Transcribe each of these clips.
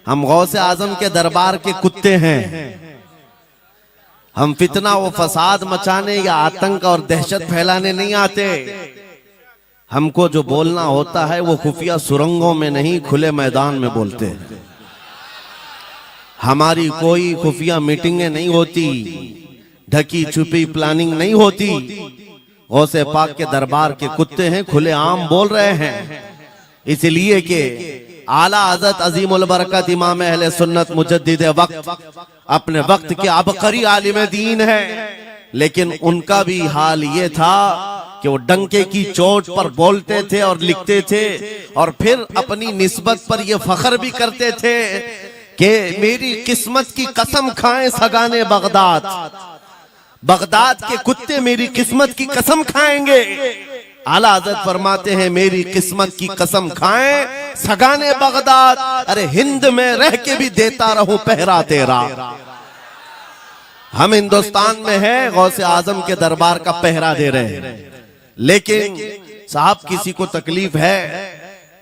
हम गौसे आजम के दरबार के कुत्ते हैं। हम फितना व फसाद मचाने या आतंक और दहशत फैलाने नहीं आते। हमको जो बोलना होता है वो खुफिया सुरंगों में नहीं, खुले मैदान में बोलते हैं। हमारी कोई खुफिया मीटिंगें नहीं होती, ढकी छुपी प्लानिंग नहीं होती। गौसे पाक के दरबार के कुत्ते हैं, खुले आम बोल रहे हैं। इसलिए कि आला हज़रत अजीमुल बरकत इमाम अहले सुन्नत मुजद्दिद वक्त अपने वक्त के अबकरी आलिम दीन है, लेकिन उनका भी हाल ये था कि वो डंके की चोट पर बोलते थे और लिखते थे, और फिर अपनी निस्बत पर ये फख्र भी करते थे कि मेरी किस्मत की कसम खाएं सगाने बगदाद, बगदाद के कुत्ते मेरी किस्मत की कसम खाएंगे। आला हज़रत फरमाते हैं मेरी किस्मत की कसम खाएं सगाने बगदाद, अरे हिंद में रह के भी देता रहूं पहरा तेरा। हम हिंदुस्तान में है, गौसे आजम के दरबार का पहरा दे रहे हैं। लेकिन साहब किसी को तकलीफ है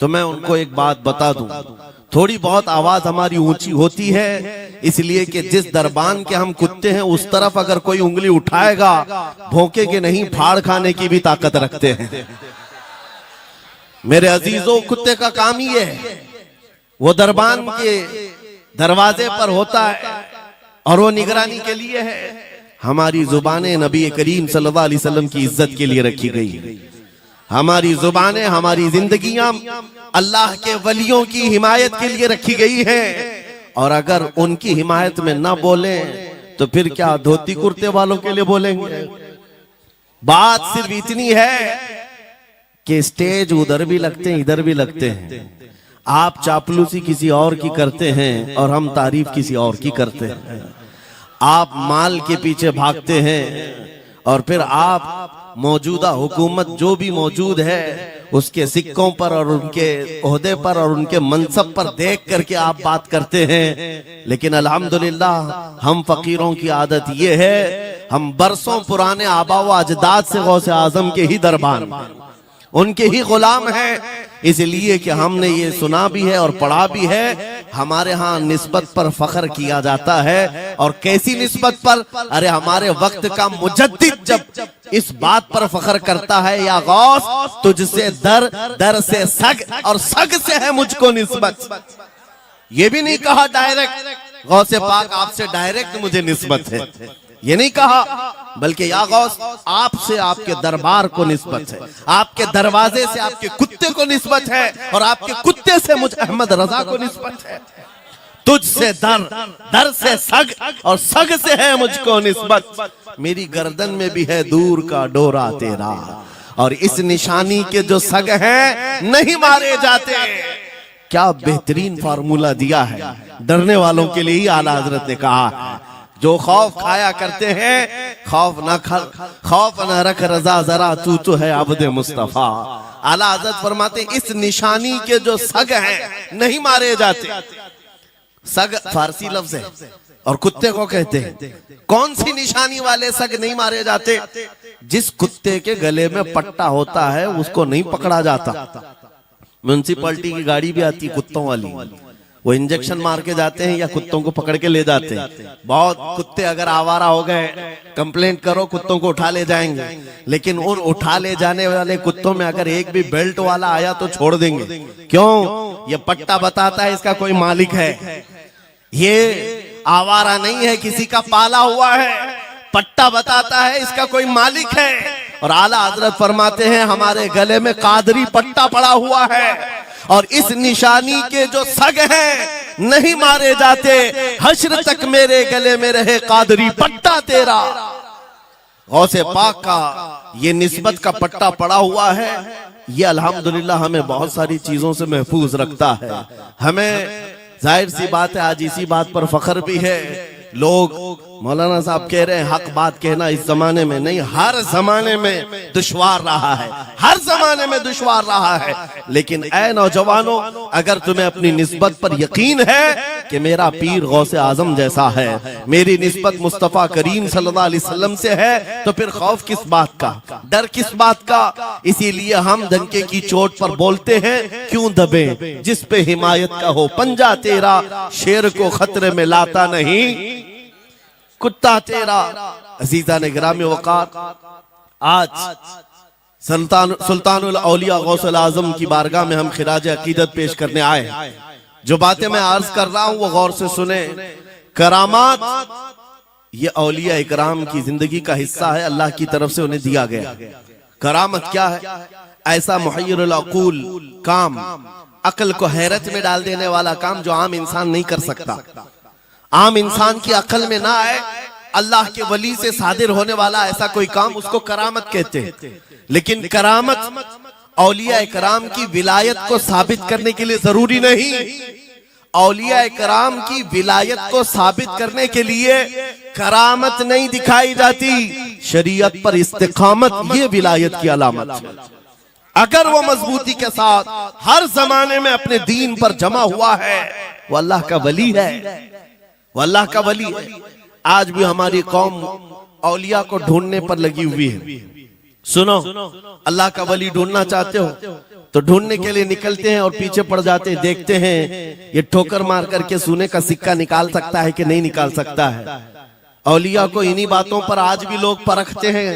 तो मैं उनको एक बात बता दूं, थोड़ी बहुत आवाज हमारी ऊंची होती है इसलिए कि जिस दरबान के हम कुत्ते हैं उस तरफ अगर कोई उंगली उठाएगा भौंके के नहीं, फाड़ खाने की भी ताकत रखते हैं। मेरे अजीजों, कुत्ते का काम ही है, वो दरबान के दरवाजे पर होता है और वो निगरानी के लिए है। हमारी जुबानें नबी करीम सल्लल्लाहु अलैहि वसल्लम की इज्जत के लिए रखी गई। हमारी जुबानें, हमारी जिंदगियां अल्लाह के वलियों की हिमायत के लिए रखी गई है, और अगर उनकी हिमायत में ना बोले तो फिर क्या धोती कुर्ते वालों के लिए बोलेंगे। बात सिर्फ इतनी है कि स्टेज उधर भी लगते हैं इधर भी लगते हैं। आप चापलूसी किसी और की करते हैं और हम तारीफ किसी और की करते हैं। आप माल के पीछे भागते हैं और फिर आप मौजूदा हुकूमत जो भी मौजूद है उसके सिक्कों पर और उनके ओहदे पर और उनके मनसब पर देख करके आप बात करते हैं। लेकिन अल्हम्दुलिल्लाह हम फकीरों की आदत ये है, हम बरसों पुराने आबा व अजदाद से गौसे आजम के ही दरबान, उनके ही गुलाम हैं। इसलिए कि हमने ये सुना भी है और पढ़ा भी है, हमारे यहाँ निस्बत पर फख्र किया जाता है। और कैसी निस्बत पर? अरे हमारे वक्त का मुजद्दिद जब इस बात पर फख्र करता है, या गौस तुझसे दर, दर से सग और सग से है मुझको निस्बत। ये भी नहीं कहा डायरेक्ट गौसे पाक आपसे डायरेक्ट मुझे निस्बत है, ये नहीं कहा, बल्कि या गौस आपसे आपके दरबार को निस्बत है, आपके दरवाजे से आपके कुत्ते को निस्बत है, और आपके कुत्ते से मुझ अहमद रजा को निस्बत है। तुझसे दर, दर से सग और सग से है मुझको निस्बत। मेरी गर्दन में भी है दूर का डोरा तेरा, और इस निशानी के जो सग हैं नहीं मारे जाते। क्या बेहतरीन फार्मूला दिया है, डरने वालों के लिए ही आला हजरत ने कहा, जो खौफ खाया करते हैं खौफ न रख रजा जरा तू तो है अब्दे मुस्तफा। आला हज़रत फरमाते इस निशानी के जो सग हैं नहीं मारे जाते। सग फारसी लफ्ज है और कुत्ते को कहते हैं। कौन सी निशानी वाले सग नहीं मारे जाते? जिस कुत्ते के गले में पट्टा होता है उसको नहीं पकड़ा जाता। म्युनिसिपैलिटी की गाड़ी भी आती है कुत्तों वाली, वो इंजेक्शन मार के जाते हैं या कुत्तों को पकड़ के ले जाते हैं। बहुत कुत्ते अगर आवारा हो गए, कंप्लेंट करो, कुत्तों को उठा ले जाएंगे। लेकिन उन उठा ले जाने वाले कुत्तों में अगर एक भी बेल्ट वाला आया तो छोड़ देंगे। क्यों? ये पट्टा बताता है इसका कोई मालिक है, ये आवारा नहीं है, किसी का पाला हुआ है। पट्टा बताता है इसका कोई मालिक है। और आला हजरत फरमाते हैं हमारे गले में कादरी पट्टा पड़ा हुआ है, और इस निशानी के जो सग हैं नहीं मारे जाते। हश्र तक मेरे गले में रहे कादरी पट्टा तेरा। गौसे पाक का ये निस्बत का पट्टा पड़ा हुआ है। ये अल्हम्दुलिल्लाह हमें बहुत सारी चीजों से महफूज रखता है। हमें जाहिर सी बात है आज इसी बात पर फख्र भी है। लोग मौलाना साहब कह रहे हैं हक बात कहना इस जमाने में नहीं, हर जमाने में दुश्वार रहा है, हर जमाने में दुश्वार रहा है। लेकिन ऐ नौजवानों, अगर तुम्हें अपनी निस्बत पर यकीन है कि मेरा पीर गौसे आजम जैसा है, मेरी निस्बत मुस्तफा करीम सल्लल्लाहु अलैहि वसल्लम से है, तो फिर खौफ किस बात का, डर किस बात का। इसीलिए हम डंके की चोट पर बोलते हैं, क्यों दबे जिस पे हिमायत का हो पंजा तेरा, शेर को खतरे में लाता नहीं कुत्ता तेरा। अजीजा ने ग्रामी वकार, आज सुल्तानुल औलिया गौसुल आजम की बारगाह में हम खिराज अकीदत पेश करने आए। जो बातें मैं अर्ज कर रहा हूं वो गौर से सुने। करामात ये औलिया इकराम की जिंदगी का हिस्सा है, अल्लाह की तरफ से उन्हें दिया गया। करामत क्या है? ऐसा मुहय्यरुल अक़ूल काम, अकल को हैरत में डाल देने वाला काम जो आम इंसान नहीं कर सकता, आम इंसान की अकल में ना आए, अल्लाह के वली से सादिर होने वाला ऐसा कोई काम, उसको करामत कहते हैं। लेकिन करामत औलिया इकराम की विलायत को साबित करने के लिए जरूरी नहीं। औलिया इकराम की विलायत को साबित करने के लिए करामत नहीं दिखाई जाती, शरीयत पर इस्तिकामत ये विलायत की अलामत है। अगर वो मजबूती के साथ हर जमाने में अपने दीन पर जमा हुआ है, वो अल्लाह का वली है, वो अल्लाह का वली है। आज भी हमारी कौम औलिया को ढूंढने पर लगी हुई है। सुनो, अल्लाह का वली ढूंढना चाहते हो तो ढूंढने के लिए निकलते हैं और पीछे पड़ जाते हैं, देखते हैं ये ठोकर मार करके सोने का सिक्का निकाल सकता है कि नहीं निकाल सकता है। औलिया को इन्हीं बातों पर आज भी लोग परखते हैं,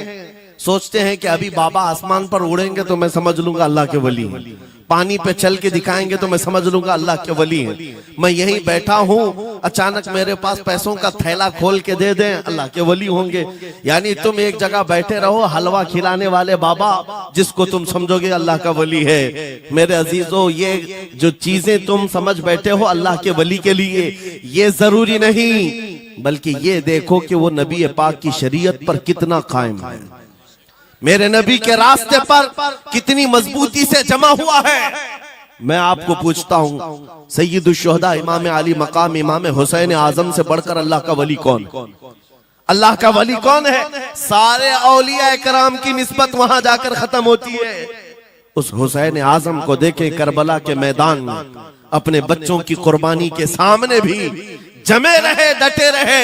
सोचते हैं कि अभी बाबा आसमान पर उड़ेंगे तो मैं समझ लूंगा अल्लाह के वली हैं, पानी पे चल के दिखाएंगे तो मैं समझ लूंगा अल्लाह के वली हैं। मैं यहीं बैठा हूं, अचानक मेरे पास पैसों का थैला खोल के दे दें, अल्लाह के वली होंगे। यानी तुम एक जगह बैठे रहो, हलवा खिलाने वाले बाबा जिसको तुम समझोगे अल्लाह का वली है। मेरे अजीजों, ये जो चीजें तुम समझ बैठे हो अल्लाह के वली के लिए, ये जरूरी नहीं, बल्कि ये देखो कि वो नबी पाक की शरीयत पर कितना कायम है, मेरे नबी के रास्ते पर कितनी मजबूती से जमा हुआ है। मैं आपको पूछता हूँ, सय्यदुश शुहदा इमाम अली मकाम इमाम हुसैन आजम से बढ़कर अल्लाह का वली कौन? अल्लाह का वली कौन है? सारे औलिया इकराम की निस्बत वहां जाकर खत्म होती है। उस हुसैन आजम को देखे करबला के मैदान में अपने बच्चों की कुर्बानी के सामने भी जमे रहे, डटे रहे,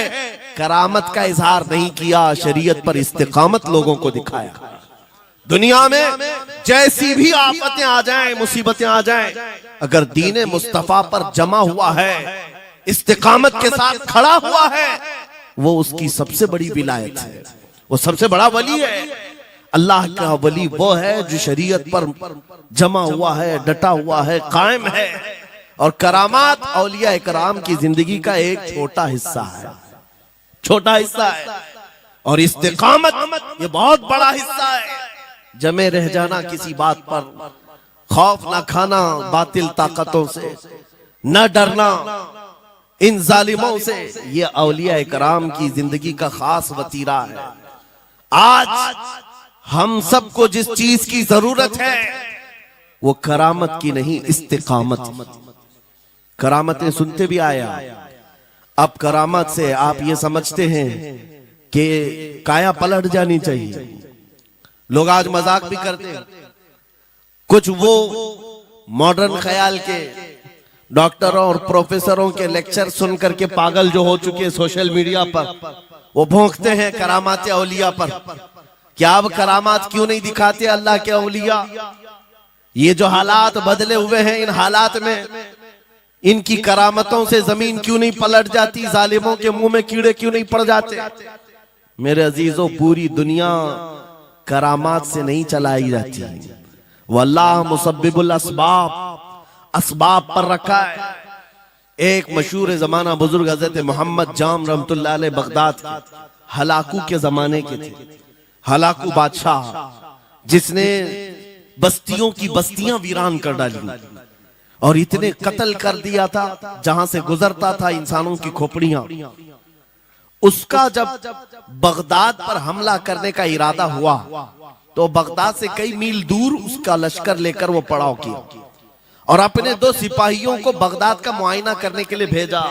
करामत का इजहार नहीं किया, शरीयत पर इस्तिकामत लोगों को दिखाया। दुनिया में जैसी भी आफतें आ जाएं, मुसीबतें आ जाएं, अगर दीन मुस्तफा पर जमा हुआ है, इस्तिकामत के साथ खड़ा हुआ है, वो उसकी सबसे बड़ी विलायत है, वो सबसे बड़ा वली है। अल्लाह का वली वो है जो शरीयत पर जमा हुआ है, डटा हुआ है, कायम है। और करामात औलिया इकराम की जिंदगी का एक छोटा हिस्सा है, छोटा हिस्सा है। और इस्तिकामत ये बहुत बड़ा हिस्सा है। जमे रह जाना किसी बात पर, खौफ ना खाना बातिल ताकतों से, न डरना इन जालिमों से, ये औलिया इकराम की जिंदगी का खास वतीरा है। आज हम सबको जिस चीज की जरूरत है वो करामत की नहीं, इस्तिकामत। करामतें सुनते भी आया, अब करामत से आप ये समझते हैं कि काया पलट जानी चाहिए। लोग आज मजाक भी करते हैं, कुछ वो मॉडर्न ख्याल के डॉक्टरों और प्रोफेसरों के लेक्चर सुन करके पागल जो हो चुके सोशल मीडिया पर, वो भौंकते हैं करामात औलिया पर। क्या अब करामात क्यों नहीं दिखाते अल्लाह के औलिया? ये जो हालात बदले हुए हैं, इन हालात में इनकी करामतों से जमीन क्यों नहीं पलट जाती, जालिमों के मुंह में कीड़े क्यों नहीं पड़ जाते? मेरे अजीजों, पूरी दुनिया करामात से नहीं चलाई जाती, वल्लाह मुसब्बिबुल अस्बाब, असबाब पर रखा है। एक मशहूर जमाना बुजुर्ग हजरत मोहम्मद जाम रहमतुल्लाह अलैह बगदाद के हलाकू के जमाने के थे। हलाकू बादशाह जिसने बस्तियों की बस्तियां वीरान कर डाली और इतने कत्ल कर दिया था, जहां से गुजरता था इंसानों की खोपड़ियां। उसका जब बगदाद पर हमला करने का इरादा हुआ तो बगदाद से कई मील दूर उसका लश्कर लेकर वो पड़ाव किया और अपने 2 सिपाहियों को बगदाद का मुआयना करने के लिए भेजा।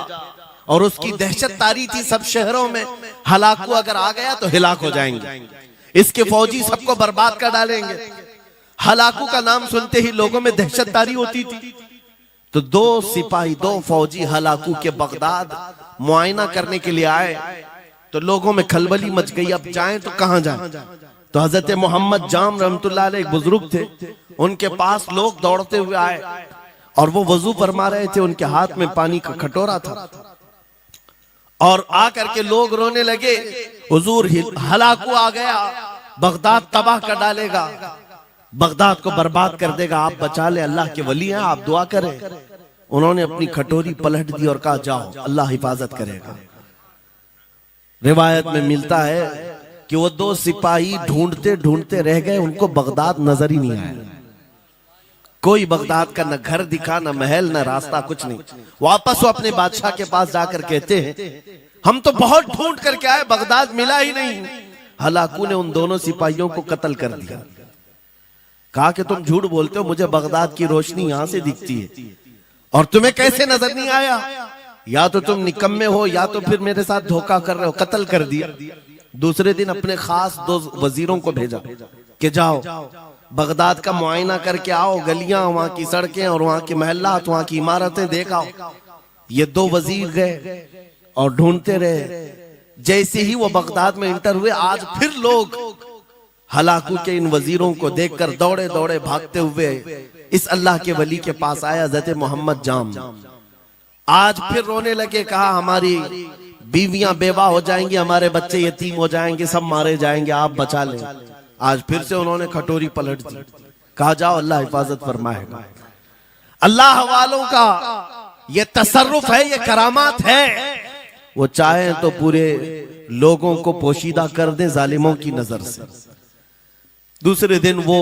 और उसकी दहशत तारी थी सब शहरों में, हलाकू अगर आ गया तो हिलाक हो जाएंगे, इसके फौजी सबको बर्बाद कर डालेंगे। हलाकू का नाम सुनते ही लोगों में दहशत तारी होती थी। तो दो सिपाही, दो फौजी हलाकू के बगदाद मुआयना करने के लिए आए। तो लोगों में खलबली मच गई, अब जाएं तो कहां जाएं। तो हजरत मोहम्मद जाम रहमतुल्लाह अलैह एक बुजुर्ग थे, उनके पास लोग दौड़ते हुए आए और वो वजू फरमा रहे थे, उनके हाथ में पानी का कटोरा था और आकर के लोग रोने लगे, हुजूर हलाकू आ गया, बगदाद तबाह कर डालेगा, बगदाद को बर्बाद कर देगा, आप बचा ले, अल्लाह के वली हैं, आप दुआ करें। उन्होंने अपनी कटोरी पलट दी और कहा जाओ, अल्लाह हिफाजत करेगा। रिवायत में मिलता है कि वो दो सिपाही ढूंढते ढूंढते रह गए, उनको बगदाद नजर ही नहीं आया। कोई बगदाद का न घर दिखा, न महल, न रास्ता, कुछ नहीं। वापस वो अपने बादशाह के पास जाकर कहते हैं, हम तो बहुत ढूंढ करके आए, बगदाद मिला ही नहीं। हलाकू ने उन दोनों सिपाहियों को कत्ल कर दिया। कहा कि तुम झूठ बोलते हो, मुझे बगदाद की रोशनी यहां से दिखती है और तुम्हें कैसे नजर नहीं आया? या तो तुम निकम्मे हो या तो फिर मेरे साथ धोखा कर रहे हो। कत्ल कर दिया। दूसरे दिन अपने खास दो वजीरों को भेजा कि जाओ बगदाद का मुआयना करके आओ, गलियां, वहां की सड़कें और वहां की महल्लात, वहां की इमारतें देख आओ। ये दो वजीर गए और ढूंढते रहे। जैसे ही वो बगदाद में इंटर हुए, आज फिर लोग हलाकू के इन वजीरों को देखकर दौड़े दौड़े भागते हुए इस अल्लाह के वली के पास आया, हज़रत मोहम्मद जाम। आज फिर रोने लगे, कहा हमारी बीवियां बेवा हो जाएंगी, हमारे बच्चे यतीम हो जाएंगे, सब मारे जाएंगे, आप बचा लें। आज फिर से उन्होंने कटोरी पलट दी, कहा जाओ, अल्लाह हिफाजत फरमाएगा। अल्लाह वालों का ये तसर्रुफ है, ये करामात है। वो चाहे तो पूरे लोगों को पोशीदा कर दे जालिमों की नजर से। दूसरे दिन वो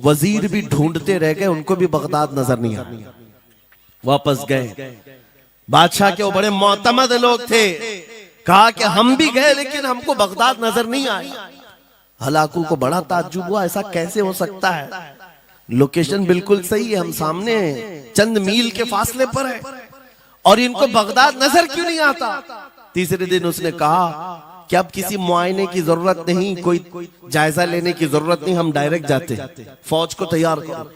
वजीर भी ढूंढते रह गए, उनको भी बगदाद नजर नहीं आया। वापस गए, बादशाह के वो बड़े मोतमद लोग थे, कहा कि हम भी गए लेकिन हमको बगदाद नजर नहीं आया। हलाकू को बड़ा ताज्जुब हुआ, ऐसा कैसे हो सकता है? लोकेशन बिल्कुल सही है, हम सामने चंद मील के फासले पर है और इनको बगदाद नजर क्यों नहीं आता? तीसरे दिन उसने कहा कि अब किसी मुआयने की जरूरत नहीं, कोई जायजा लेने की जरूरत नहीं, हम डायरेक्ट जाते, फौज को तैयार करो।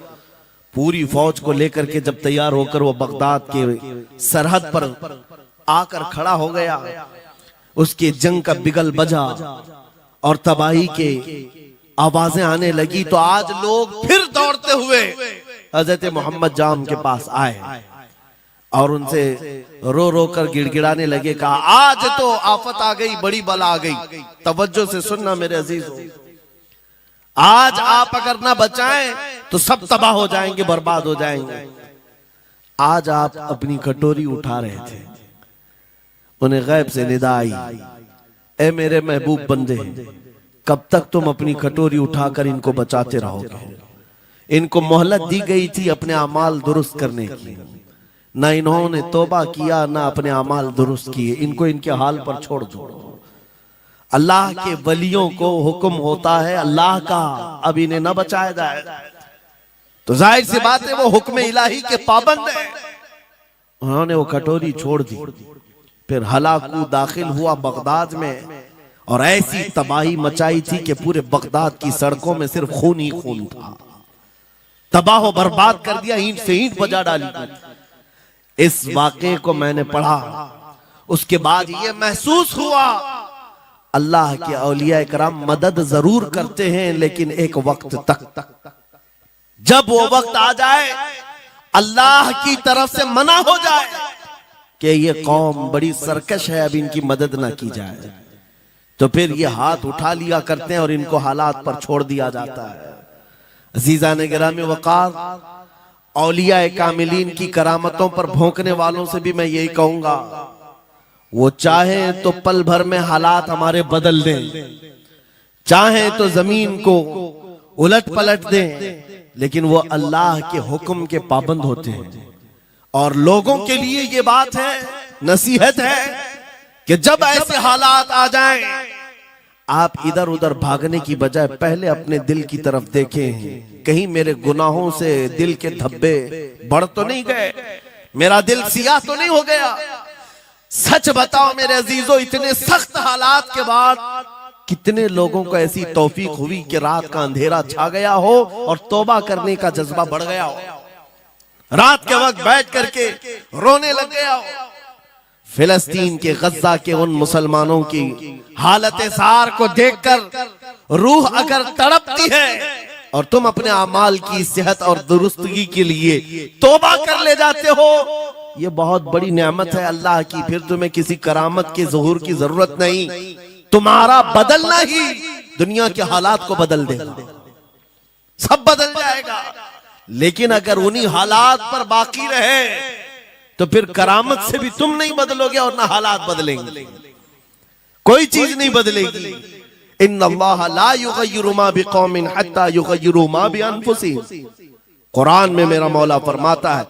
पूरी फौज को लेकर के जब तैयार होकर वो बगदाद के सरहद पर आकर खड़ा हो गया, उसके जंग का बिगल बजा और तबाही के आवाजें आने लगी, तो आज लोग फिर दौड़ते हुए हजरत मोहम्मद जाम के पास आए और उनसे रो रो कर गिड़गिड़ाने लगे, कहा आज तो आफत आ गई, बड़ी बला आ गई। तवज्जो से सुनना मेरे अजीजों, आज आप अगर ना बचाएं तो सब तबाह हो जाएंगे, बर्बाद हो जाएंगे। आज आप अपनी कटोरी उठा रहे थे, उन्हें गैब से निदा आई, ए मेरे महबूब बंदे, कब तक तुम अपनी कटोरी उठाकर इनको बचाते रहोगे? इनको मोहलत दी गई थी अपने अमाल दुरुस्त करने की, ना इन्होंने तौबा किया, ना अपने अमाल दुरुस्त किए। इनको इनके हाल पर छोड़ दो। अल्लाह के वलियों को हुक्म होता है अल्लाह का, अब इन्हें न बचाया जाए तो जाहिर सी बात है वो हुक्म इलाही के पाबंद है। उन्होंने वो कटोरी छोड़ दी। फिर हलाकू दाखिल हुआ बगदाद में और ऐसी तबाही मचाई थी कि पूरे बगदाद की सड़कों में सिर्फ खून ही खून था। तबाह बर्बाद कर दिया, ईंट से ईंट बजा डाली। इस वाक़े को मैंने पढ़ा, उसके बाद ये महसूस हुआ अल्लाह के औलिया कराम मदद जरूर करते हैं, लेकिन एक वक्त तक, जब वो वक्त आ जाए अल्लाह की तरफ से मना हो जाए कि ये कौम बड़ी सरकश है, अब इनकी मदद ना की जाए, तो फिर ये हाथ उठा लिया करते हैं और इनको हालात पर छोड़ दिया जाता है। अजीज़ान गिरामी वक़ार, औलिया कामिलीन की करामतों पर भौंकने वालों से भी मैं यही कहूंगा, वो चाहे तो पल भर में हालात हमारे बदल दें, चाहे तो जमीन को उलट पलट दें, लेकिन वो अल्लाह के हुक्म के पाबंद होते हैं। और लोगों के लिए ये बात है, नसीहत है कि जब ऐसे हालात आ जाएं, आप इधर उधर भागने की बजाय पहले अपने दिल की तरफ देखें, कहीं मेरे गुनाहों से दिल के धब्बे बढ़ तो नहीं गए, मेरा दिल सियाह तो नहीं हो गया। सच बताओ मेरे अजीजों, इतने सख्त हालात के बाद कितने लोगों को ऐसी तौफीक हुई कि रात का अंधेरा छा गया हो और तौबा करने का जज्बा बढ़ गया हो। रात के वक्त बैठ करके रोने लग गया हो। फिलिस्तीन के गज्जा के उन मुसलमानों की हालत सार को देखकर रूह अगर तड़पती है और तुम अपने अमाल की सेहत और दुरुस्तगी के लिए तौबा कर ले जाते हो, ये बहुत बड़ी नेमत है अल्लाह की। फिर तुम्हें किसी करामत के ज़ुहूर की जरूरत नहीं, तुम्हारा बदलना ही दुनिया के हालात को बदल देगा, सब बदल जाएगा। लेकिन अगर उन्हीं हालात पर बाकी रहे तो फिर करामत से भी तुम नहीं बदलोगे और ना हालात बदलेंगे, कोई चीज नहीं बदलेगी। इन्नल्लाह ला युगय्यिरु मा बिकौमिन हत्ता युगय्यिरु मा बिअनफुसिहिम। कुरान में मेरा मौला फरमाता है,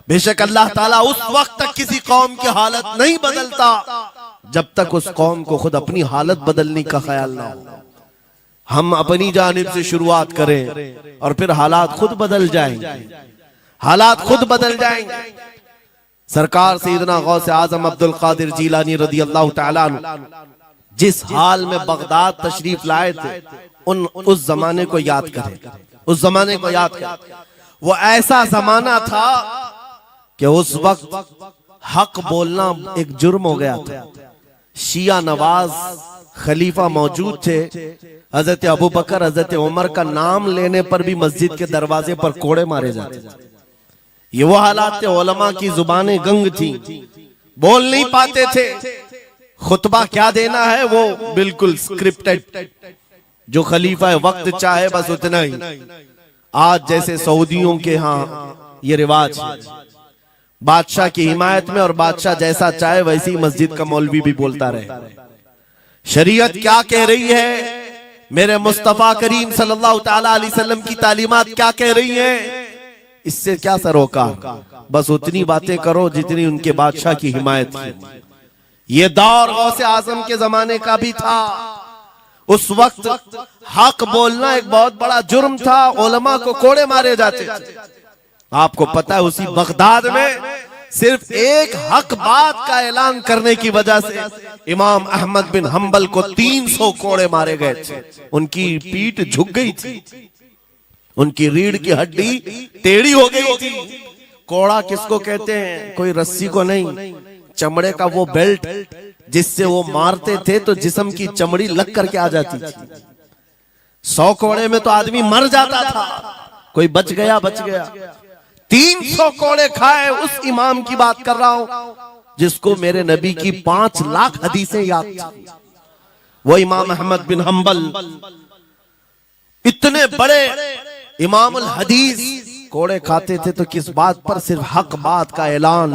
बेशक अल्लाह ताला उस वक्त तक किसी कौम की हालत नहीं बदलता जब तक उस कौम को खुद अपनी हालत बदलने का ख्याल ना हो। हम अपनी जानिब से शुरुआत करें और फिर हालात खुद बदल जाएंगे, हालात खुद बदल जाएंगे। सरकार सैयदना गौस आजम अब्दुल कादिर जीलानी रदी अल्लाह तआला अन्हु जिस हाल में बगदाद तशरीफ लाए थे, उस जमाने को याद करें, उस जमाने को याद करें। वो ऐसा जमाना था कि उस वक्त हक बोलना एक जुर्म हो गया था। शिया नवाज खलीफा मौजूद थे, हजरत अबू बकर हजरत उमर का नाम लेने पर भी मस्जिद के दरवाजे पर कोड़े मारे जाते थे। ये वो हालात थे, उलमा की जुबानें गंग थी, बोल नहीं पाते थे। खुतबा क्या देना है वो बिल्कुल स्क्रिप्टेड, जो खलीफा वक्त चाहे बस उतना ही। आज जैसे सऊदियों के यहाँ ये रिवाज है, बादशाह की हिमायत में और बादशाह जैसा चाहे वैसी मस्जिद का मौलवी भी बोलता रहे। शरीयत क्या कह रही है, मेरे मुस्तफा करीम सल्लल्लाहु ताला अलैहि वसल्लम की तालीमात क्या कह रही है, इससे क्या सरोकार, बस उतनी बातें करो जितनी उनके बादशाह की हिमायत की। ये दौर गौसे आजम के जमाने का भी था। उस वक्त हक बोलना एक बहुत बड़ा जुर्म था, उलमा को कोड़े मारे जाते थे। आपको पता है उसी बगदाद में सिर्फ एक हक बात का ऐलान करने की वजह से इमाम अहमद बिन हंबल को 300 कोड़े मारे गए थे। उनकी पीठ झुक गई थी, उनकी रीढ़ की हड्डी टेढ़ी हो गई थी। कोड़ा किसको कहते हैं, कोई रस्सी को नहीं, चमड़े का वो बेल्ट जिससे वो मारते थे तो जिस्म की चमड़ी लग करके आ जाती थी। 100 कोड़े में तो आदमी मर जाता था, कोई बच गया बच गया। 300 कोड़े खाए उस इमाम की बात कर रहा हूं जिसको मेरे नबी की 5 लाख हदीसें याद थी। वो इमाम अहमद बिन हंबल इतने बड़े इमामुल हदीस कोड़े खाते थे तो किस बात पर, सिर्फ हक बात का ऐलान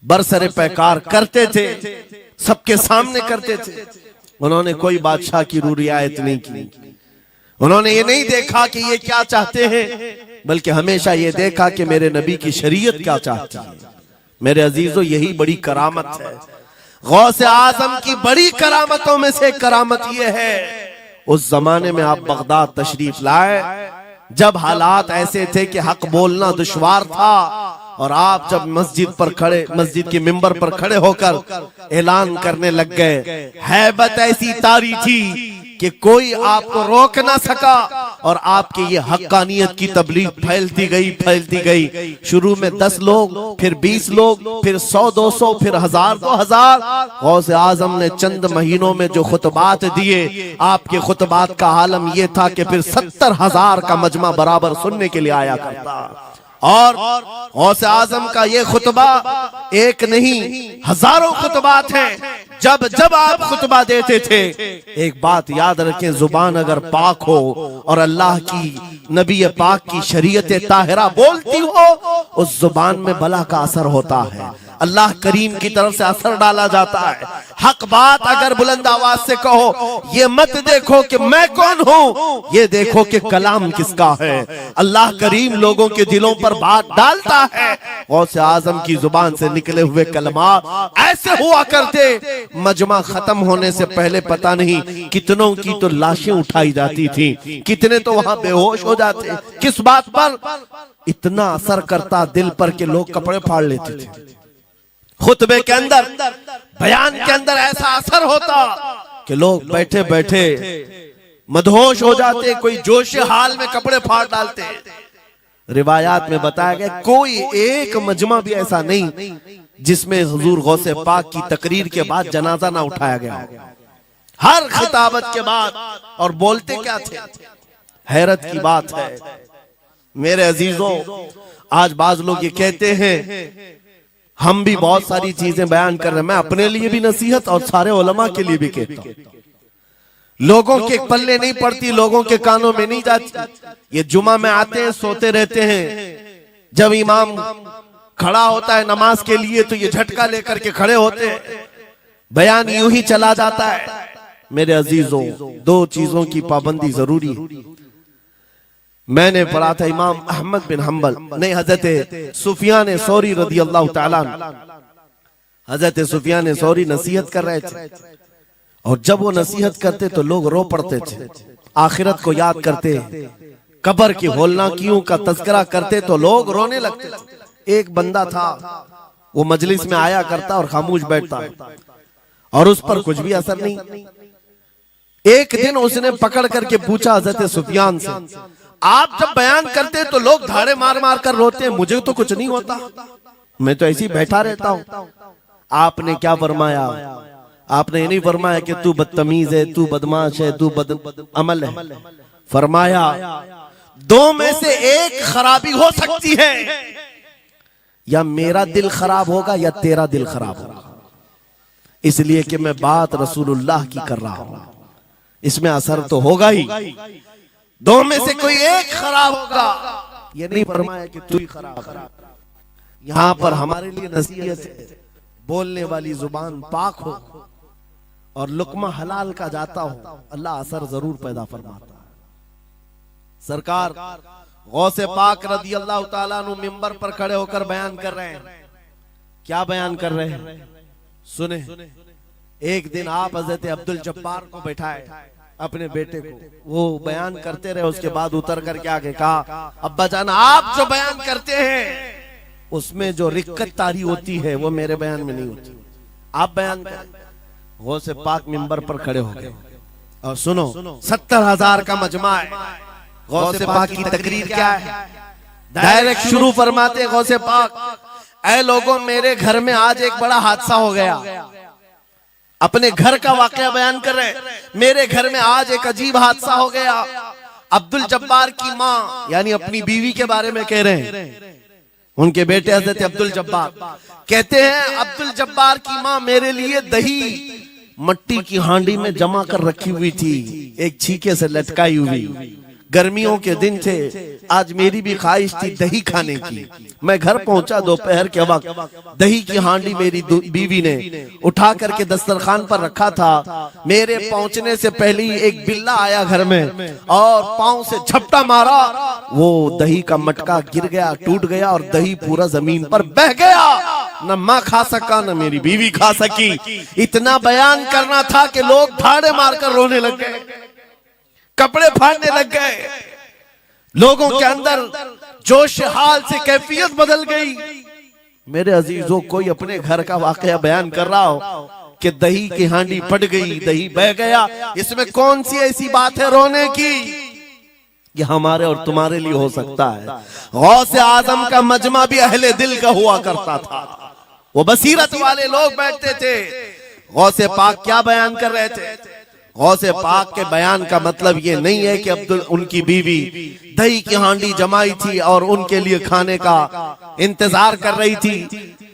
बरसरे पैकार करते थे, सबके सामने करते थे। उन्होंने कोई बादशाह की रियायत नहीं की, उन्होंने ये नहीं देखा कि ये क्या चाहते हैं, बल्कि हमेशा ये देखा कि मेरे नबी की शरीयत क्या चाहती है। मेरे अजीजों, यही बड़ी करामत है। गौसे आजम की बड़ी करामतों में से करामत ये है, उस जमाने में आप बगदाद तशरीफ लाए जब हालात ऐसे थे कि हक बोलना दुश्वार था, और आप जब मस्जिद पर खड़े, मस्जिद के मिंबर पर खड़े होकर ऐलान करने लग गए, हैबत ऐसी तारी थी कि कोई आपको रोक ना सका, और आपकी ये हक्कानियत की तबलीग फैलती गई। शुरू में 10 लोग, फिर 20 लोग, फिर 100-200, फिर 1000-2000। गौसे आजम ने चंद महीनों में जो खुतबात दिए, आपके खुतबात का आलम यह था कि फिर 70,000 का मजमा बराबर सुनने के लिए आया करता। और गौसे आजम का ये खुतबा एक नहीं, हजारों खुतबात हैं। जब जब आप खुतबा देते थे, एक बात याद रखें, जुबान अगर पाक हो और अल्लाह की नबी पाक की शरीयत ताहिरा बोलती हो, उस जुबान में भला का असर होता है, अल्लाह करीम की तरफ से असर डाला जाता है। हक बात अगर बुलंद आवाज से कहो, ये मत देखो कि मैं कौन हूं, ये देखो कि कलाम किसका है। अल्लाह करीम लोगों के दिलों पर बात डालता है। गौसे आजम की जुबान से निकले हुए कलमात ऐसे हुआ करते, मजमा खत्म होने से पहले पता नहीं कितनों की तो लाशें उठाई जाती थी, कितने तो वहां बेहोश हो जाते। किस बात पर? इतना असर करता दिल पर कि लोग कपड़े फाड़ लेते थे। खुतबे के अंदर, बयान के अंदर ऐसा असर होता कि लोग बैठे बैठे मदहोश हो जाते, कोई जोश हाल में कपड़े फाड़ डालते। रिवायात में बताया गया कोई एक मजमा भी ऐसा नहीं जिसमें हुजूर गौसे पाक की तकरीर के बाद जनाजा ना उठाया गया। हर खिताबत के बाद। और बोलते क्या थे, हैरत की बात है मेरे अजीजों, आज बाज लोग ये कहते हैं, हम भी बहुत सारी चीजें बयान कर रहे हैं, मैं अपने लिए भी नसीहत और सारे उलमा के लिए भी कहता हूं, लोगों के पल्ले नहीं पड़ती, लोगों के कानों में नहीं जाती। ये जुमा में आते हैं, सोते रहते हैं, जब इमाम खड़ा होता है नमाज के लिए तो ये झटका लेकर के खड़े होते हैं, बयान यूं ही चला जाता है। मेरे अजीजों, दो चीजों की पाबंदी जरूरी है। मैंने पढ़ा था इमाम अहमद बिन हम्बल नहीं, हजरत सुफियान सौरी रदी अल्लाह ताला, हजरत सुफियान सौरी नसीहत कर रहे थे, और जब वो नसीहत करते तो लोग रो पड़ते थे, आखिरत को याद करते, कब्र की होलनाकियों का तज़किरा करते तो लोग रोने लगते थे। एक बंदा था, वो मजलिस में आया करता और खामोश बैठता और उस पर कुछ भी असर नहीं। एक दिन उसने पकड़ करके पूछा हजरत सुफियान से, आप जब बयान करते तो लोग धाड़े मार मार कर रोते हैं, मुझे तो कुछ नहीं होता, मैं तो ऐसे ही बैठा रहता हूं। आपने क्या फरमाया? आपने ये नहीं फरमाया कि तू बदतमीज है, तू बदमाश है, तू बदअमल है। फरमाया दो में से एक खराबी हो सकती है, या मेरा दिल खराब होगा या तेरा दिल खराब होगा, इसलिए कि मैं बात रसूलुल्लाह की कर रहा हूं, इसमें असर तो होगा ही। दो में से कोई एक खराब होगा, ये नहीं फरमाया कि तू ही खराब। यहां पर हमारे लिए नसीहत है, बोलने वाली जुबान पाक हो और लुकमा हलाल का जाता हो, अल्लाह असर जरूर पैदा फरमाता है। सरकार गौसे पाक रदी अल्लाह ताला अन्हु मिंबर पर खड़े होकर बयान कर रहे हैं। क्या बयान कर रहे हैं सुने। एक दिन आप हजरत अब्दुल जब्बार को बैठाए, अपने बेटे को, वो बयान करते रहे, उसके बाद उतर कर क्या कहा, अब्बा जान आप जो बयान करते हैं उसमें जो रिक्कत तारी होती है वो मेरे बयान में नहीं होती, आप बयान करें। गौसे पाक मिंबर पर खड़े हो गए और सुनो, 70,000 का मजमा है। गौसे पाक की तकरीर क्या है, डायरेक्ट शुरू फरमाते गौसे पाक, ऐ लोगों मेरे घर में आज एक बड़ा हादसा हो गया। अपने घर का वाकया बयान कर रहे, मेरे घर में आज एक अजीब हादसा हो गया। अब्दुल जब्बार की माँ यानी अपनी बीवी के बारे में कह रहे हैं, उनके बेटे हजरत अब्दुल जब्बार कहते हैं, अब्दुल जब्बार की माँ मेरे लिए दही मट्टी की हांडी में जमा कर रखी हुई थी, एक छीके से लटकाई हुई। गर्मियों के दिन थे, आज मेरी भी ख्वाहिश थी दही खाने की। मैं घर पहुंचा दोपहर के वक्त, दही की हांडी मेरी बीवी ने उठा करके दस्तरखान पर रखा था। मेरे पहुंचने से पहले ही एक बिल्ला आया घर में और पांव से झपटा मारा, वो दही का मटका गिर गया, टूट गया और दही पूरा जमीन पर बह गया। न माँ खा सका न मेरी बीवी खा सकी। इतना बयान करना था कि लोग ठाड़े मारकर रोने लग गए, कपड़े फाड़ने लग गए, लोगों के अंदर जोश हाल से कैफियत बदल गई। मेरे अजीजों, कोई अपने घर का वाकया बयान कर रहा हो कि दही की हांडी फट गई, दही बह गया, इसमें कौन सी ऐसी बात है रोने की? ये हमारे और तुम्हारे लिए हो सकता है। गौसे आजम का मजमा भी अहले दिल का हुआ करता था, वो बसीरत वाले लोग बैठते थे। गौसे पाक क्या बयान कर रहे थे? गौसे पाक के बयान का मतलब ये नहीं है कि अब्दुल उनकी बीवी दही की हांडी जमाई थी और उनके लिए खाने का इंतजार कर रही थी।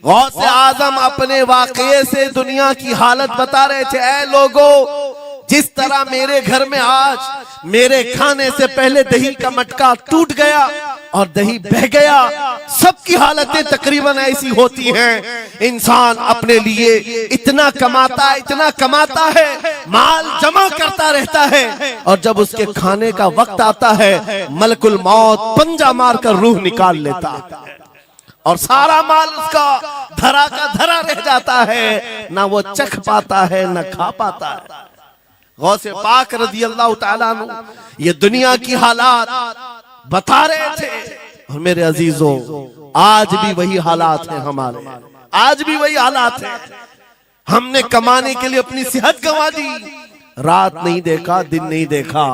गौसे आजम अपने वाकये से दुनिया की हालत बता रहे थे, ऐ लोगों, जिस तरह मेरे घर में आज मेरे खाने से पहले दही का मटका टूट गया और दही बह गया, सबकी हालतें तकरीबन ऐसी होती हैं। इंसान अपने लिए इतना कमाता है, माल जमा करता रहता है, और जब उसके खाने का वक्त आता है मलकुल मौत पंजा मारकर रूह निकाल लेता है और सारा माल उसका धरा का धरा रह जाता है, ना वो चख पाता है ना खा पाता है। गौसे पाक रज़ी अल्लाह ताला अन्हु ये दुनिया की हालात बता रहे थे। और मेरे अजीजों, आज भी वही हालात हैं हमारे, आज भी वही हालात हैं। हमने कमाने के लिए अपनी सेहत गंवा दी, रात नहीं देखा, दिन नहीं देखा,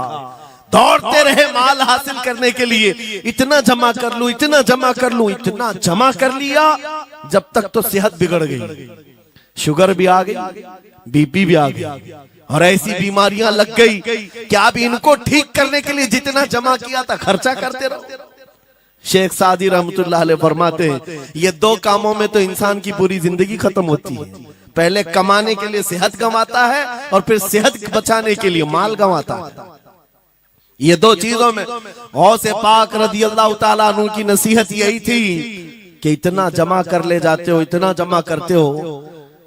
दौड़ते रहे माल हासिल करने के लिए, इतना जमा कर लूं, इतना जमा कर लूं, इतना जमा कर लिया, जब तक तो सेहत बिगड़ गई, शुगर भी आ गई, बीपी भी आ गई, और ऐसी बीमारियां लग गई कि अब इनको ठीक करने के लिए जितना जमा किया था खर्चा करते रहो। शेख सादी रहमतुल्लाह अलैह फरमाते हैं, ये दो कामों में तो इंसान की पूरी जिंदगी खत्म होती है। पहले कमाने के लिए सेहत गंवाता है और फिर सेहत बचाने के लिए माल गंवाता है। ये दो चीजों में गौसे पाक रज़ियल्लाहु ताला अन्हु की नसीहत यही थी कि इतना जमा कर ले जाते हो, इतना जमा करते हो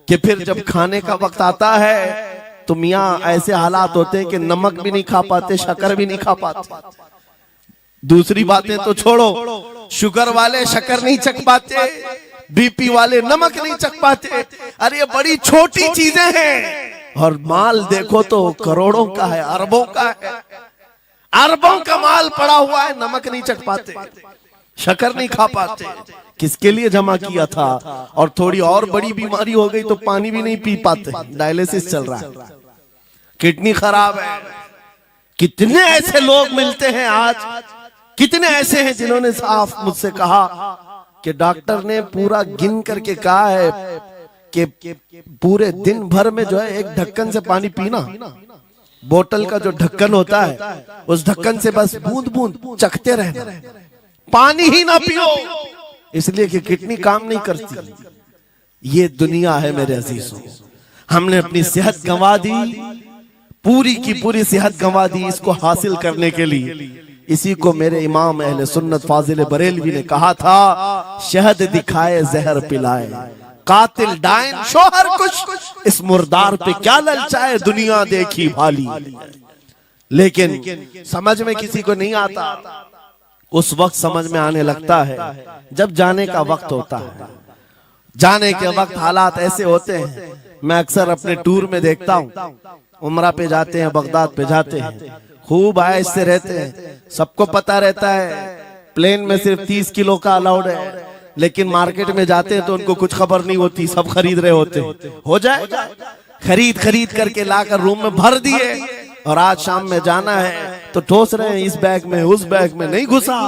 कि फिर जब खाने का वक्त आता है तो मियाँ ऐसे हालात होते हैं कि नमक भी नहीं खा पाते, शक्कर भी नहीं खा पाते। दूसरी बातें तो छोड़ो, शुगर वाले शक्कर नहीं चख पाते, बीपी वाले नमक नहीं चख पाते। अरे ये बड़ी छोटी चीजें हैं, और माल देखो तो करोड़ों का है, अरबों का है, अरबों का माल पड़ा हुआ है, नमक नहीं चख पाते, शक्कर नहीं खा पाते। किसके लिए जमा किया था? और थोड़ी और बड़ी बीमारी हो गई तो पानी भी नहीं पी पाते, डायलिसिस चल रहा है, किडनी खराब है। कितने ऐसे लोग मिलते हैं आज, कितने ऐसे हैं जिन्होंने साफ मुझसे कहा कि डॉक्टर ने पूरा गिन करके कहा है कि पूरे दिन भर में जो है एक ढक्कन से पानी पीना, बोतल का जो ढक्कन होता है उस ढक्कन से बस बूंद बूंद चखते रहना, पानी ही ना पियो, इसलिए कि किडनी काम नहीं करती। ये दुनिया है मेरे अजीजों, हमने अपनी सेहत गंवा दी, पूरी की पूरी सेहत गंवा दी इसको हासिल करने के लिए। इसी को मेरे इमाम अहले सुन्नत फाजिल बरेलवी ने कहा था, शहद दिखाए जहर पिलाए, कातिल डायन शोहर कुछ, इस मुर्दार पे क्या ललचाए, दुनिया देखी भाली। लेकिन समझ में किसी को नहीं आता, उस वक्त समझ में आने लगता है जब जाने का वक्त होता है। जाने के वक्त हालात ऐसे होते हैं, मैं अक्सर अपने टूर में देखता हूँ, उमरा पे जाते हैं, बगदाद पे जाते हैं, खूब आयश से रहते हैं, सबको पता रहता है प्लेन में सिर्फ 30 किलो का अलाउड है, लेकिन मार्केट में जाते हैं तो उनको कुछ खबर नहीं होती, सब खरीद रहे होते हैं। हो जाए, खरीद खरीद करके लाकर रूम में भर दिए, और आज शाम में जाना है तो ठोस रहे हैं, इस बैग में उस बैग में नहीं घुसा,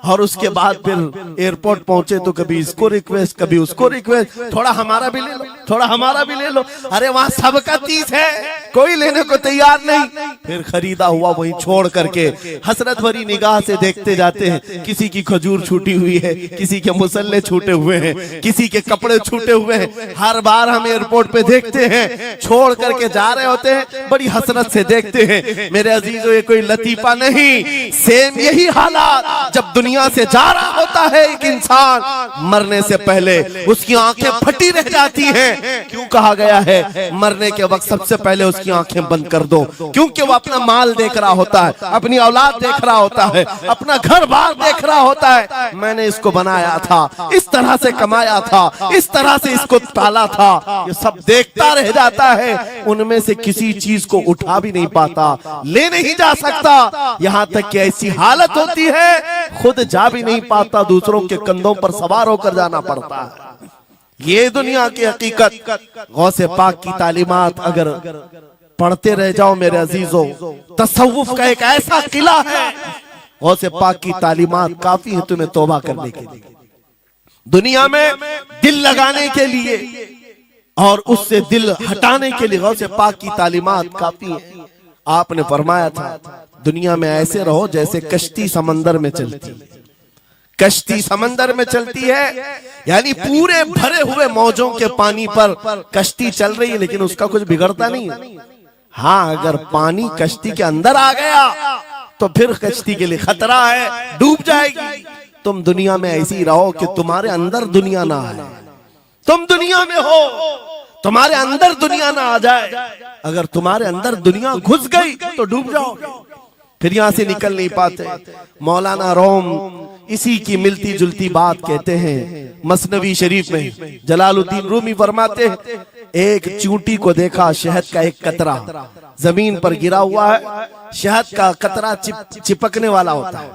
और उसके बाद फिर एयरपोर्ट पहुंचे तो कभी इसको रिक्वेस्ट, कभी उसको रिक्वेस्ट, थोड़ा हमारा भी ले लो, थोड़ा हमारा भी ले लो। अरे वहां सबका 30 है, कोई लेने को तैयार नहीं। फिर खरीदा हुआ वहीं छोड़ करके हसरत भरी निगाह से देखते जाते हैं, किसी की खजूर छूटी हुई है, किसी के मुसल्ले छूटे हुए हैं, किसी के कपड़े छूटे हुए हैं। हर बार हम एयरपोर्ट पे देखते हैं, छोड़ करके जा रहे होते हैं, बड़ी हसरत से देखते हैं। मेरे अजीजों, ये कोई लतीफा नहीं, सेम यही हालात जब दुनिया से जा रहा होता है एक इंसान, मरने से पहले उसकी आंखें फटी रह जाती हैं। क्यों कहा गया है मरने के वक्त सबसे पहले उसकी आंखें बंद कर दो? क्योंकि वो अपना माल देख रहा होता है, अपनी औलाद देख रहा होता है, अपना घर बार देख रहा होता है। मैंने इसको बनाया था, इस तरह से कमाया था, इस तरह से इसको पाला था, ये सब देखता रह जाता है। उनमें से किसी चीज को उठा भी नहीं पाता, ले नहीं जा सकता, यहाँ तक कि ऐसी हालत होती है खुद जा भी नहीं पाता, दूसरों के कंधों पर सवार होकर जाना पड़ता है। ये दुनिया की हकीकत। गौसे पाक की तालीमात अगर पढ़ते रह जाओ मेरे अजीजों, तसव्वुफ का एक ऐसा किला है, गौसे पाक की तालीमात काफी है तुम्हें तौबा करने के लिए, दुनिया में दिल लगाने के लिए और उससे दिल हटाने के लिए। गौसे पाक की तालीमात काफी है। आपने फरमाया था दुनिया में ऐसे रहो जैसे कश्ती समंदर में चलती, कश्ती समंदर में चलती है, यानी पूरे भरे हुए मौजों के पानी पर कश्ती चल रही है, लेकिन उसका कुछ बिगड़ता नहीं है। हाँ, अगर पानी कश्ती के अंदर आ गया तो फिर कश्ती के लिए खतरा है, डूब जाएगी। तुम दुनिया में ऐसे ही रहो कि तुम्हारे अंदर दुनिया ना आए, तुम दुनिया में हो, तुम्हारे अंदर दुनिया ना आ जाए। अगर तुम्हारे अंदर दुनिया घुस गई तो डूब जाओगे, फिर यहां से निकल नहीं पाते। मौलाना रोम इसी की मिलती जुलती बात कहते हैं मसनवी शरीफ में। जलालुद्दीन रूमी फरमाते हैं, एक चूंटी को देखा, शहद का एक कतरा जमीन पर गिरा हुआ है, शहद का कतरा चिपकने वाला होता है,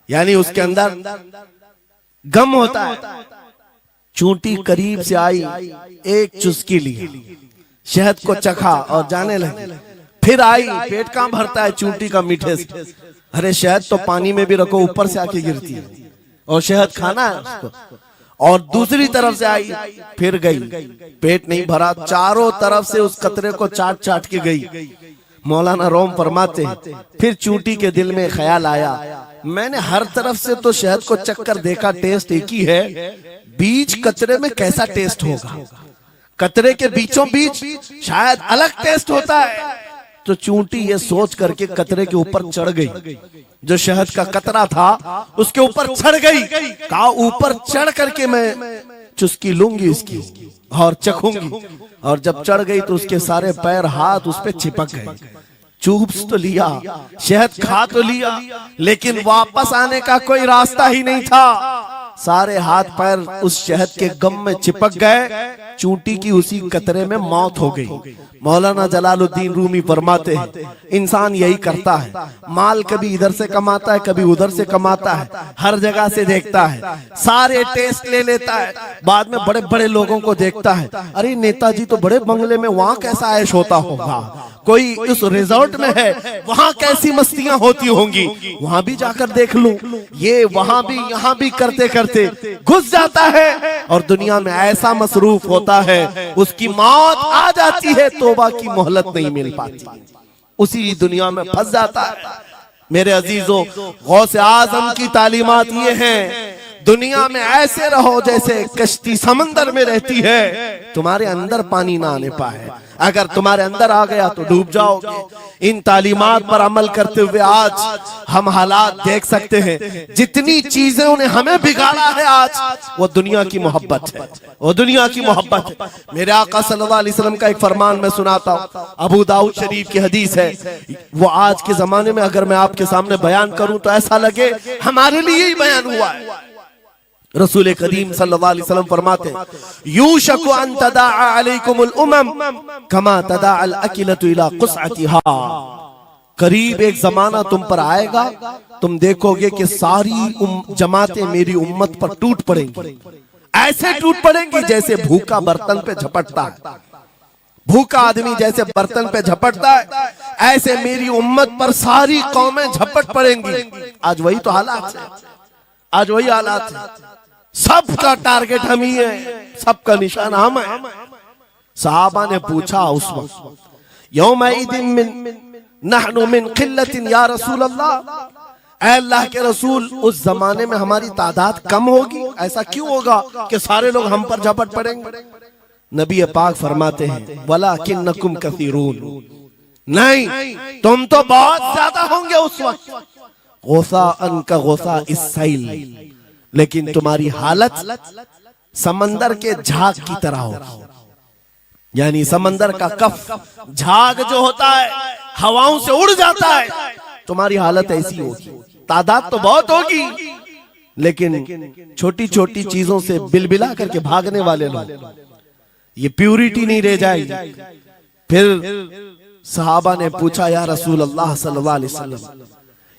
यानी उसके अंदर गम होता है। चूंटी करीब से आई, एक चुस्की ली, शहद को चखा और जाने लगी, फिर आई, पेट कहां भरता है चूंटी का मीठे से। अरे शहद तो पानी में भी रखो ऊपर से आके गिरती है, और शहद खाना है उसको। और दूसरी तरफ से आई, फिर गई, पेट नहीं भरा, चारों तरफ से उस कतरे को चाट चाट के गई। मौलाना रोम फरमाते हैं फिर चूंटी के दिल में ख्याल आया, मैंने हर तरफ से तो शहद को चक्कर देखा, टेस्ट एक ही है, बीच कतरे में कैसा टेस्ट होगा, कतरे के बीचों बीच शायद अलग टेस्ट होता है। तो चूंटी ये सोच करके कतरे के ऊपर चढ़ गई, जो शहद का कतरा था उसके ऊपर चढ़ गई। कहा ऊपर चढ़ करके मैं चुस्की लूंगी इसकी और चखूंगी। और जब चढ़ गई तो उसके सारे पैर हाथ उस पे चिपक गए। चूप तो लिया, शहद खा तो लिया, लेकिन वापस आने का कोई रास्ता ही नहीं था। सारे हाथ पैर उस शहद के गम में चिपक गए। चूंटी की उसी कतरे में मौत हो गई। मौलाना जलालुद्दीन रूमी फरमाते हैं इंसान यही करता है, माल कभी इधर से कमाता है, कभी उधर से कमाता है, हर जगह से देखता है, सारे टेस्ट ले लेता है, बाद में बड़े बड़े लोगों को देखता है, अरे नेताजी तो बड़े बंगले में, वहां कैसा ऐश होता होगा, कोई उस रिजॉर्ट में है, वहां कैसी मस्तियां होती होंगी, वहां भी जाकर देख लूं। ये वहां भी यहाँ भी करते करते घुस जाता है और दुनिया में ऐसा मसरूफ होता है, उसकी मौत आ जाती है, तौबा की मोहलत नहीं मिल पाती, उसी दुनिया में फंस जाता है। मेरे अजीजों, गौसे आजम की तालीमात ये हैं, दुनिया में ऐसे रहो जैसे कश्ती समंदर में रहती है, तुम्हारे अंदर पानी ना आने पाए, अगर तुम्हारे अंदर आ गया तो डूब जाओगे। इन तालीमात पर अमल करते हुए आज हम हालात देख सकते हैं, जितनी चीजों ने हमें बिगाड़ा है आज, वो दुनिया की मोहब्बत है, वो दुनिया की मोहब्बत है। मेरे आका सल्लल्लाहु अलैहि वसल्लम का एक फरमान मैं सुनाता हूँ, अबू दाऊद शरीफ की हदीस है, वो आज के जमाने में अगर मैं आपके सामने बयान करूं तो ऐसा लगे हमारे लिए ही बयान हुआ है। रसूल करीम सल्लल्लाहु अलैहि वसल्लम फरमाते हैं यूशकु अन तदाअ अलैकुमुल उमम कमा तदाअल अकिलतु इला कुसअतिहा, करीब एक जमाना तुम पर आएगा, तुम देखोगे कि सारी जमातें मेरी उम्मत पर टूट पड़ेंगी, ऐसे टूट पड़ेंगी जैसे भूखा बर्तन पे झपटता है, भूखा आदमी जैसे बर्तन पे झपटता है, ऐसे मेरी उम्मत पर सारी कौमें झपट पड़ेंगी। आज वही तो हालात है, आज वही हालात है, सबका टारगेट हम ही है, सबका निशान हम है। सहाबा ने पूछा उस वक्त, यौमइदिन नहनु मिन क़िल्लतिन या रसूल अल्लाह, ऐ अल्लाह के रसूल उस जमाने में हमारी तादाद कम होगी, ऐसा क्यों होगा कि सारे लोग हम पर झपट पड़ेंगे? नबी पाक फरमाते हैं वलाकिन्नकुम कसीरून, नहीं तुम तो बहुत ज्यादा होंगे उस वक्त, गोसाअन का गोसा इस्साइल, लेकिन तुम्हारी हालत समंदर के झाग की तरह होगी, यानी समंदर का कफ झाग जो होता है हवाओं से उड़ जाता है, तुम्हारी हालत ऐसी होगी। तादाद तो बहुत होगी, लेकिन छोटी छोटी चीजों से बिलबिला करके भागने वाले लोग, ये प्यूरिटी नहीं रह जाएगी। फिर सहाबा ने पूछा या रसूल अल्लाह सल्लल्लाहु अलैहि वसल्लम,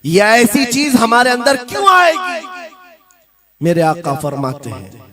ये ऐसी चीज हमारे अंदर क्यों आएगी? मेरे आका फरमाते हैं